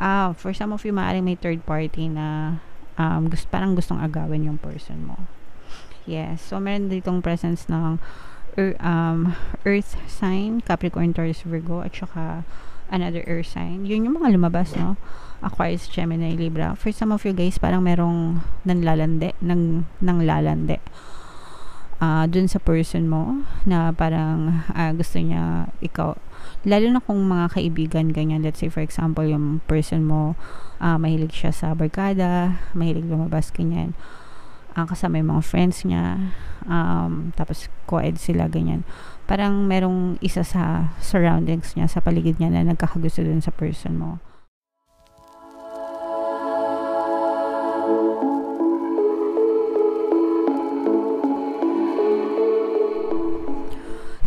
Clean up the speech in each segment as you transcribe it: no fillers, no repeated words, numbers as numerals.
For some of you, maaaring may third party na parang gustong agawin yung person mo. Yes. So, meron ditong presence ng earth sign, Capricorn, Taurus, Virgo, at saka another earth sign. Yun yung mga lumabas, no? Aquarius, Gemini, Libra. For some of you guys, parang merong nanlalande dun sa person mo na parang gusto niya ikaw, lalo na kung mga kaibigan ganyan. Let's say for example yung person mo mahilig siya sa barkada, mahilig lumabas ganyan, kasama yung mga friends niya, tapos co-ed sila ganyan. Parang merong isa sa surroundings niya, sa paligid niya na nagkakagusto dun sa person mo.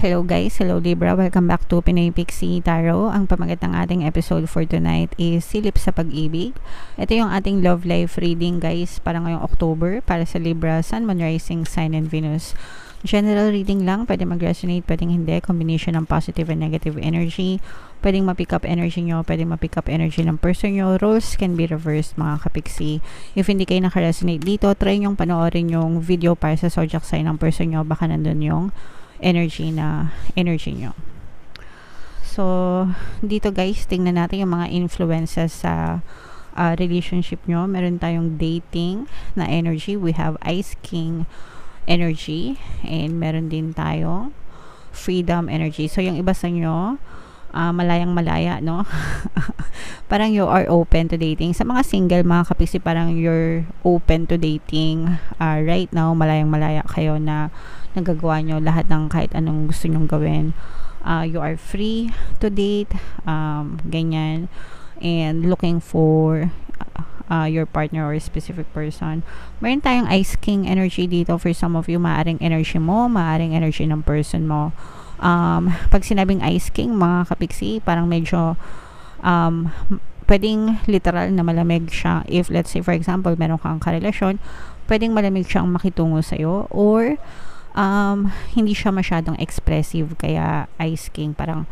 Hello guys, hello Libra, welcome back to Pinoy Pixie Tarot. Ang pamagat ng ating episode for tonight is Silip sa Pag-ibig. Ito yung ating love life reading guys para ngayong October para sa Libra, Sun, Moon, Rising, Sign, and Venus. General reading lang, pwede mag-resonate, pwedeng hindi. Combination ng positive and negative energy. Pwedeng ma-pick up energy nyo, pwedeng ma-pick up energy ng person nyo. Roles can be reversed mga kapiksi. If hindi kayo naka-resonate dito, try nyong panoorin yung video para sa zodiac sign ng person nyo. Baka nandun yung energy nyo. So, dito guys, tingnan natin yung mga influences sa relationship nyo. Meron tayong dating na energy. We have Ice King energy. And meron din tayong freedom energy. So, yung iba sa nyo, malayang-malaya, no? Parang you are open to dating. Sa mga single, mga kapisi, parang you're open to dating. Right now, malayang-malaya kayo na nagagawa nyo lahat ng kahit anong gusto nyong gawin. You are free to date, ganyan, and looking for your partner or a specific person. Meron tayong Ice King energy dito. For some of you, maaring energy mo, maaring energy ng person mo. Pag sinabing Ice King, mga kapiksi, parang medyo pwedeng literal na malamig siya. If let's say for example, meron kang karelasyon, pwedeng malamig siyang makitungo sa'yo, or hindi siya masyadong expressive, kaya Ice King parang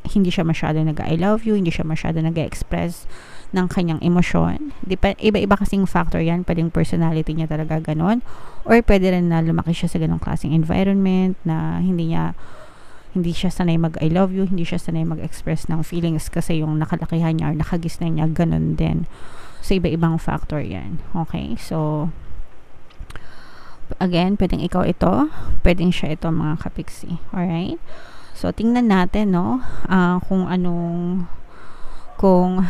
hindi siya masyadong nag-I love you, hindi siya masyadong nag-express ng kanyang emosyon. Iba-iba kasing factor yan. Pwedeng personality niya talaga ganon, or pwede rin na lumaki siya sa ganong klaseng environment na hindi siya sanay mag-I love you, hindi siya sanay mag-express ng feelings kasi yung nakalakihan niya or nakagisnan niya ganon din. So iba-ibang factor yan. Okay, so again, pwedeng ikaw ito, pwedeng siya ito mga kapiksi. Alright? So, tingnan natin, no, kung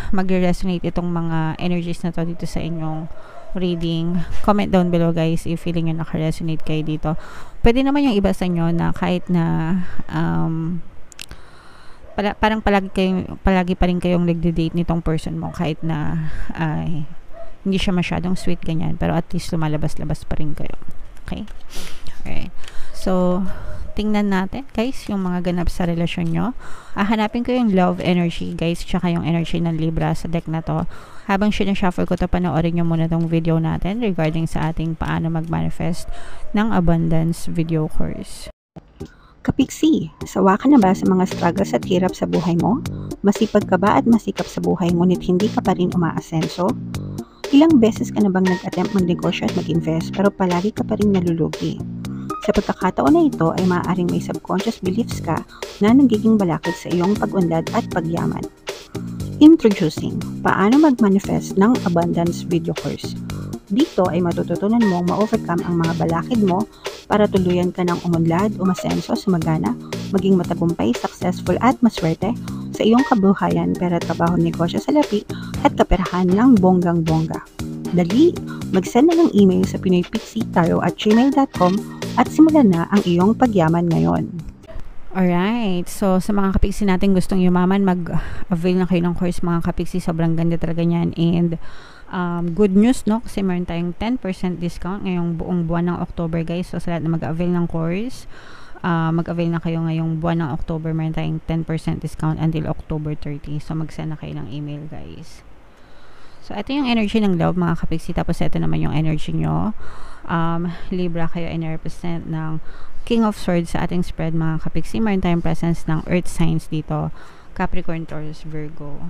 magre-resonate itong mga energies na to dito sa inyong reading. Comment down below guys if feeling nyo naka-resonate kayo dito. Pwede naman yung iba sa inyo na kahit na parang palagi pa rin kayong nagde-date nitong person mo kahit na hindi siya masyadong sweet ganyan, pero at least lumalabas-labas pa rin kayo. Okay? Alright. So, tingnan natin guys yung mga ganap sa relasyon nyo. Hanapin ko yung love energy guys, tsaka yung energy ng Libra sa deck na to. Habang sinashuffle ko to, panoorin nyo muna tong video natin regarding sa ating paano mag-manifest ng abundance video course. Kapiksi, sawa ka na ba sa mga struggles at hirap sa buhay mo? Masipag ka ba at masikap sa buhay ngunit hindi ka pa rin umaasenso? Ilang beses ka na bang nag-attempt magnegosyo at mag-invest pero palagi ka pa rin nalulugi? Sa pagkakataon na ito ay maaaring may subconscious beliefs ka na nagiging balakid sa iyong pag-unlad at pagyaman. Introducing, paano mag-manifest ng abundance video course. Dito ay matututunan mong ma-overcome ang mga balakid mo para tuluyan ka ng umunlad, umasenso, sumagana, maging matagumpay, successful at maswerte sa iyong kabuhayan, pera, trabaho, negosyo, salapi at kaperahan ng bonggang-bongga. Dali, mag-send na ng email sa pinoypixietarot@gmail.com at simulan na ang iyong pagyaman ngayon. Alright, so sa mga kapiksi natin gustong yumaman, mag-avail na kayo ng course mga kapiksi. Sobrang ganda talaga niyan, and good news, no, kasi meron tayong 10% discount ngayong buong buwan ng October guys. So sa lahat na mag-avail ng course, mag-avail na kayo ngayong buwan ng October. Meron tayong 10% discount until October 30. So mag-send na kayo ng email guys. So ito yung energy ng love mga kapiksi, tapos ito naman yung energy nyo. Libra, kayo ay na-represent ng King of Swords sa ating spread mga kapiksi. Meron tayong presence ng earth signs dito. Capricorn, Taurus, Virgo.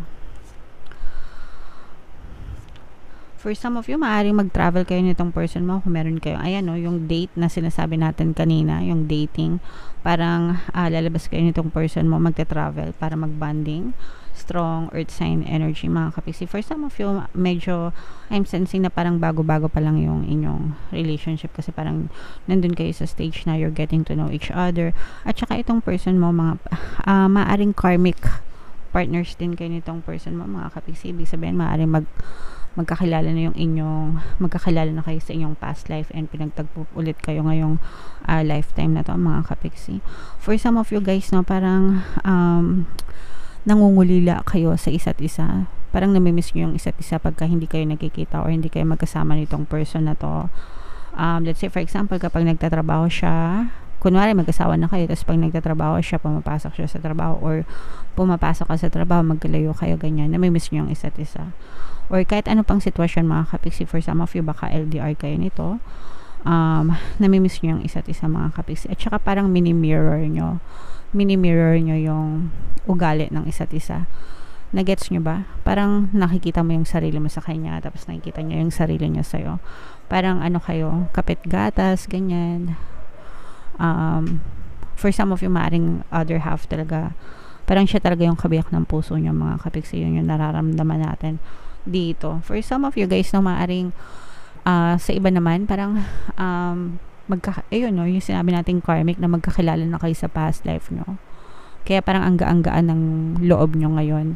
For some of you, maaaring mag-travel kayo nitong person mo kung meron kayo. Ayan, no, yung date na sinasabi natin kanina, yung dating. Parang lalabas kayo nitong person mo, magta-travel para mag-bonding. Strong earth sign energy, mga kapiksi. For some of you, medyo I'm sensing na parang bago-bago pa lang yung inyong relationship kasi parang nandun kayo sa stage na you're getting to know each other. At saka itong person mo, mga maaaring karmic partners din kayo nitong person mo, mga kapiksi. Ibig sabihin, maaaring magkakilala na magkakilala na kayo sa inyong past life and pinagtagpo ulit kayo ngayong lifetime na to, mga kapiksi. For some of you guys, no, parang nangungulila kayo sa isa't isa. Parang namimiss nyo yung isa't isa pagka hindi kayo nagkikita or hindi kayo magkasama nitong person na to. Let's say for example, kapag nagtatrabaho siya, kunwari mag-asawa na kayo, tapos pag nagtatrabaho siya, pumapasok siya sa trabaho or pumapasok ka sa trabaho, magkalayo kayo, ganyan, namimiss nyo yung isa't isa. Or kahit ano pang sitwasyon, mga kapiksi, for some of you, baka LDR kayo nito, namimiss nyo yung isa't isa, mga kapiksi. At saka parang mini-mirror nyo yung ugali ng isa't isa. Nagets nyo ba? Parang nakikita mo yung sarili mo sa kanya, tapos nakikita nyo yung sarili niya sa'yo. Parang ano kayo, kapit gatas, ganyan. For some of you, maaring other half talaga, parang siya talaga yung kabiyak ng puso nyo, mga kapiksi. Yun yung nararamdaman natin dito. For some of you guys, no, maaring sa iba naman, parang ayun, no, yung sinabi nating karmic na magkakilala na kayo sa past life nyo. Kaya parang angga-anggaan ng loob nyo ngayon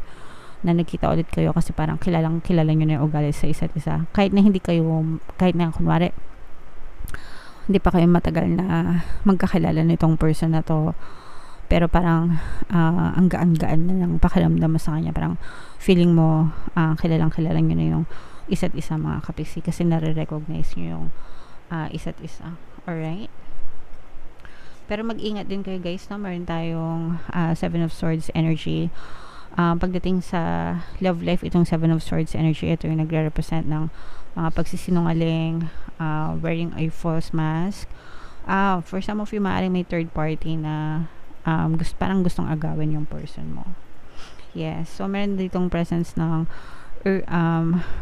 na nagkita ulit kayo kasi parang kilala nyo na yung ugali sa isa't isa. Kahit na kunwari hindi pa kayo matagal na magkakilala nitong person na to, pero parang angga-anggaan na ng pakiramdam mo sa kanya. Parang feeling mo kilala nyo na yung isa't isa, mga kapiksi, kasi nare-recognize nyo yung isa't isa. Alright? Pero mag-ingat din kayo guys, no? Meron tayong Seven of Swords energy. Pagdating sa love life, itong Seven of Swords energy, ito yung nagre-represent ng mga pagsisinungaling, wearing a false mask. For some of you, maaaring may third party na parang gustong agawin yung person mo. Yes. So, meron ditong presence ng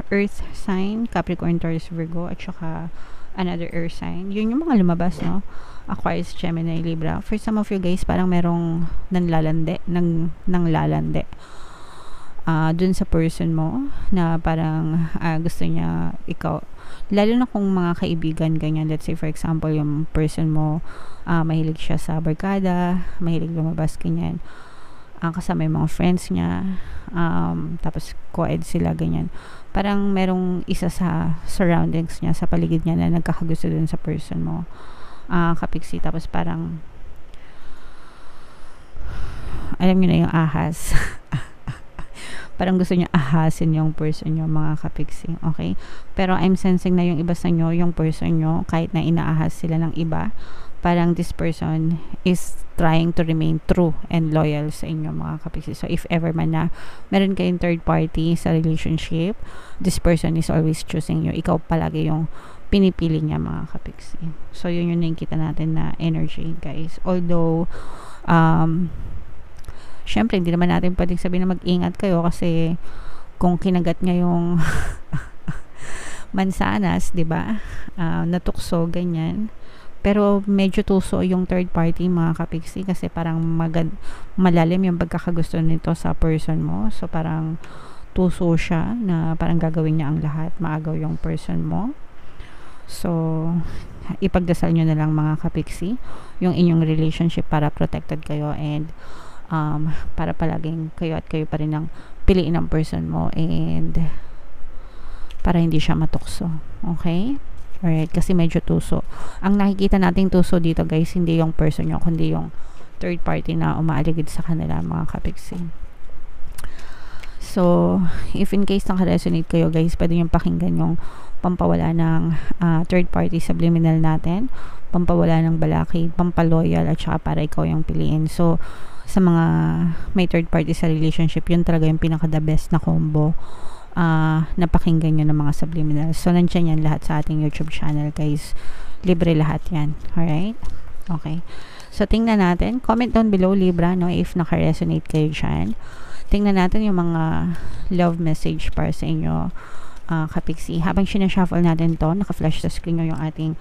earth sign, Capricorn, Taurus, Virgo, at saka another earth sign. Yun yung mga lumabas, no? Aquarius, Gemini, Libra. For some of you guys, parang merong nanlalande dun sa person mo na parang gusto niya ikaw, lalo na kung mga kaibigan, ganyan. Let's say for example, yung person mo mahilig siya sa barkada, mahilig lumabas, ganyan, kasama yung mga friends niya, tapos co-ed sila, ganyan. Parang merong isa sa surroundings niya, sa paligid niya, na nagkakagusto dun sa person mo, kapiksi. Tapos parang alam niyo na yung ahas. Parang gusto niya ahasin yung person nyo, mga kapiksi. Okay? Pero I'm sensing na yung iba sa nyo, yung person nyo, kahit na inaahas sila ng iba, parang this person is trying to remain true and loyal sa inyo, mga kapiksi. So, if ever man na meron kayong third party sa relationship, this person is always choosing you. Ikaw palagi yung pinipili niya, mga kapiksi. So, yun yung nakikita natin na energy, guys. Although, syempre, hindi naman natin pwedeng sabihin na mag-ingat kayo kasi kung kinagat niya yung mansanas, di ba? Natukso, ganyan. Pero medyo tuso yung third party, mga kapiksi, kasi parang malalim yung pagkakagusto nito sa person mo. So, parang tuso siya na parang gagawin niya ang lahat. Maagaw yung person mo. So, ipagdasal nyo na lang, mga kapiksi, yung inyong relationship para protected kayo and para palaging kayo at kayo pa rin ang piliin ng person mo and para hindi siya matukso. Okay? Alright, kasi medyo tuso. Ang nakikita nating tuso dito, guys, hindi yung person nyo, kundi yung third party na umaaligid sa kanila, mga kapiksi. So, if in case naka-resonate kayo, guys, pwede nyo pakinggan yung pampawala ng third party subliminal natin, pampawala ng balakid, pampaloyal, at saka para ikaw yung piliin. So, sa mga may third party sa relationship, yun talaga yung pinaka the best na combo napakinggan nyo ng mga subliminal. So, nandiyan yan lahat sa ating YouTube channel, guys. Libre lahat yan. Alright? Okay. So, tingnan natin. Comment down below, Libra, no, if naka-resonate kayo dyan. Tingnan natin yung mga love message para sa inyo, kapiksi. Habang sinashuffle natin to, naka-flash sa screen nyo yung ating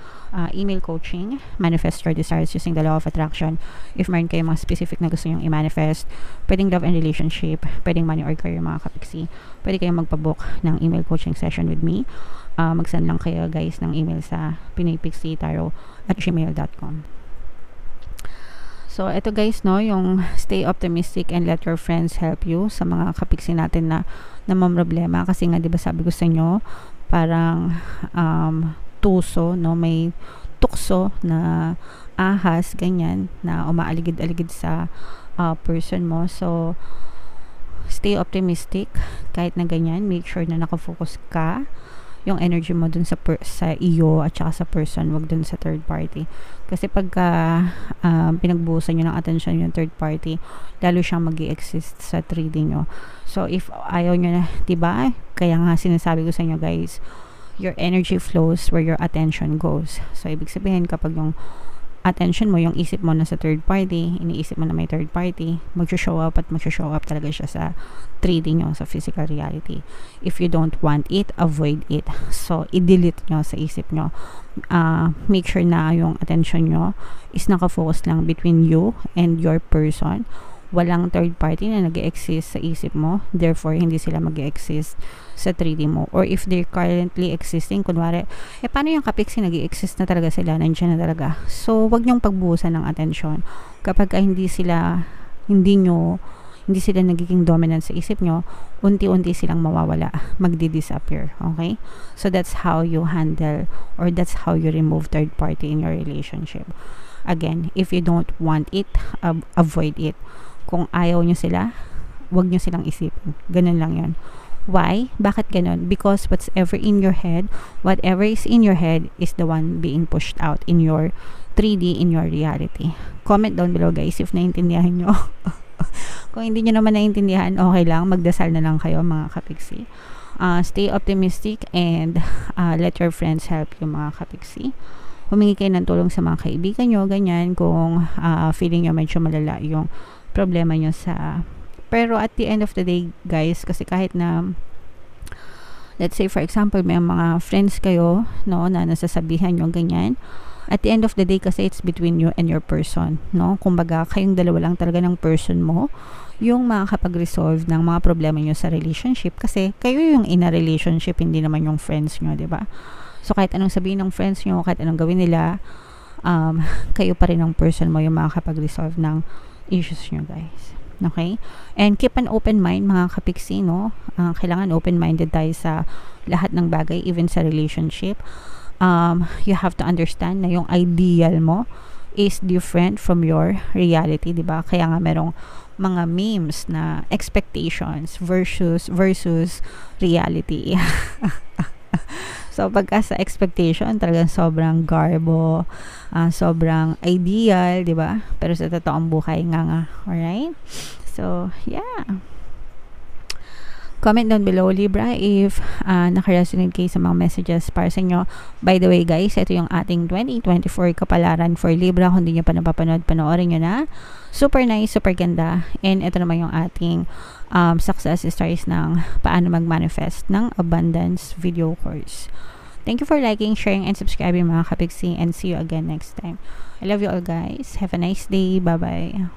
email coaching, Manifest Your Desires Using the Law of Attraction. If meron kayo mga specific na gusto nyong i-manifest, pwedeng love and relationship, pwedeng money or career, mga kapiksi. Pwede kayong magpabook ng email coaching session with me. Mag-send lang kayo, guys, ng email sa pinoypixitarot@gmail.com. So, ito guys, no, yung stay optimistic and let your friends help you sa mga kapiksi natin na problema. Kasi nga, di ba sabi ko sa inyo, parang tuso, no, may tukso na ahas, ganyan, na umaaligid-aligid sa person mo. So, stay optimistic kahit na ganyan. Make sure na nakafocus ka yung energy mo dun sa iyo at saka sa person, wag dun sa third party. Kasi pagka pinagbuhusan nyo ng attention yung third party, lalo siyang mag-i-exist sa 3D nyo. So, if ayaw nyo na, diba? Kaya nga sinasabi ko sa inyo, guys, your energy flows where your attention goes. So, ibig sabihin, kapag yung attention mo, yung isip mo na sa third party, iniisip mo na may third party, mag-show up talaga siya sa 3D nyo, sa physical reality. If you don't want it, avoid it. So, i-delete nyo sa isip nyo. Make sure na yung attention nyo is nakafocus lang between you and your person. Walang third party na nag-exist sa isip mo, therefore hindi sila mag-exist sa 3D mo. Or if they're currently existing, kunwari, paano yung kapiksi nag-exist na talaga sila, nandiyan na talaga. So, wag nyong pagbuhusan ng atensyon kapag hindi sila nagiging dominant sa isip nyo, unti-unti silang mawawala, magdi-disappear. Okay? So, that's how you handle, or that's how you remove third party in your relationship. Again, if you don't want it, avoid it. Kung ayaw nyo sila, wag nyo silang isipin. Ganun lang yun. Why? Bakit ganun? Because whatever is in your head is the one being pushed out in your 3D, in your reality. Comment down below, guys, if naintindihan nyo. Kung hindi nyo naman naintindihan, okay lang. Magdasal na lang kayo, mga kapiksi. Stay optimistic and let your friends help you, mga kapiksi. Humingi kayo ng tulong sa mga kaibigan nyo, ganyan, kung feeling nyo medyo malala yung problema nyo pero at the end of the day, guys, kasi kahit na let's say for example may mga friends kayo, no, na nasasabihan nyo ganyan, at the end of the day kasi it's between you and your person, no, kumbaga kayong dalawa lang talaga ng person mo yung makakapag-resolve ng mga problema nyo sa relationship, kasi kayo yung in a relationship, hindi naman yung friends nyo, diba? So kahit anong sabihin ng friends nyo, kahit anong gawin nila, kayo pa rin ang person mo yung makakapag-resolve ng issues nyo, guys. Okay? And keep an open mind, mga kapiksi, no? Kailangan open-minded tayo sa lahat ng bagay, even sa relationship. You have to understand na yung ideal mo is different from your reality, diba? Kaya nga merong mga memes na expectations versus reality. So, pagka sa expectation, talagang sobrang garbo, sobrang ideal, di ba? Pero sa totoong buhay nga. Alright? So, yeah. Comment down below, Libra, if naka-resonate kayo sa mga messages para sa inyo. By the way, guys, ito yung ating 2024 kapalaran for Libra. Kung hindi nyo pa napapanood, panoorin nyo na. Super nice, super ganda. And ito naman yung ating success stories ng paano mag-manifest ng abundance video course. Thank you for liking, sharing, and subscribing, mga kapiksi, and see you again next time. I love you all, guys. Have a nice day. Bye-bye.